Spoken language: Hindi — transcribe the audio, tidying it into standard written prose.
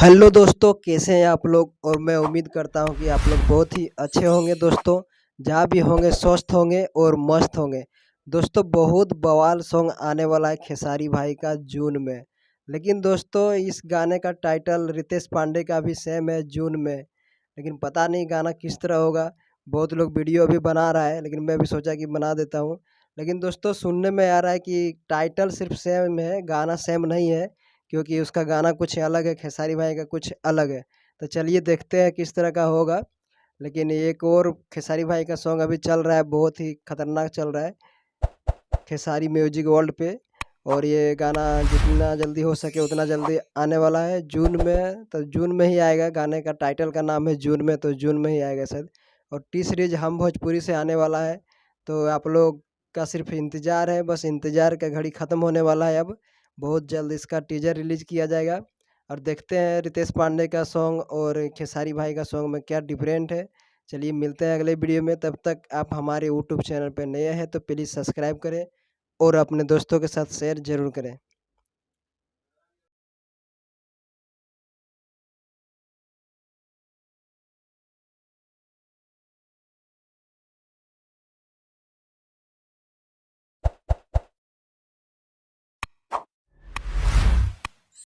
हेलो दोस्तों, कैसे हैं आप लोग। और मैं उम्मीद करता हूं कि आप लोग बहुत ही अच्छे होंगे दोस्तों। जहां भी होंगे स्वस्थ होंगे और मस्त होंगे। दोस्तों बहुत बवाल सॉन्ग आने वाला है खेसारी भाई का जून में। लेकिन दोस्तों इस गाने का टाइटल रितेश पांडे का भी सेम है जून में। लेकिन पता नहीं गाना किस तरह होगा। बहुत लोग वीडियो भी बना रहा है, लेकिन मैं भी सोचा कि बना देता हूँ। लेकिन दोस्तों सुनने में आ रहा है कि टाइटल सिर्फ सेम है, गाना सेम नहीं है। क्योंकि उसका गाना कुछ अलग है, खेसारी भाई का कुछ अलग है। तो चलिए देखते हैं किस तरह का होगा। लेकिन एक और खेसारी भाई का सॉन्ग अभी चल रहा है, बहुत ही खतरनाक चल रहा है खेसारी म्यूजिक वर्ल्ड पे। और ये गाना जितना जल्दी हो सके उतना जल्दी आने वाला है जून में। तो जून में ही आएगा, गाने का टाइटल का नाम है जून में, तो जून में ही आएगा शायद। और टी सीरीज हम भोजपुरी से आने वाला है। तो आप लोग का सिर्फ इंतज़ार है, बस इंतज़ार का घड़ी ख़त्म होने वाला है अब। बहुत जल्द इसका टीजर रिलीज़ किया जाएगा। और देखते हैं रितेश पांडे का सॉन्ग और खेसारी भाई का सॉन्ग में क्या डिफरेंट है। चलिए मिलते हैं अगले वीडियो में। तब तक आप हमारे यूट्यूब चैनल पर नए हैं तो प्लीज़ सब्सक्राइब करें और अपने दोस्तों के साथ शेयर ज़रूर करें।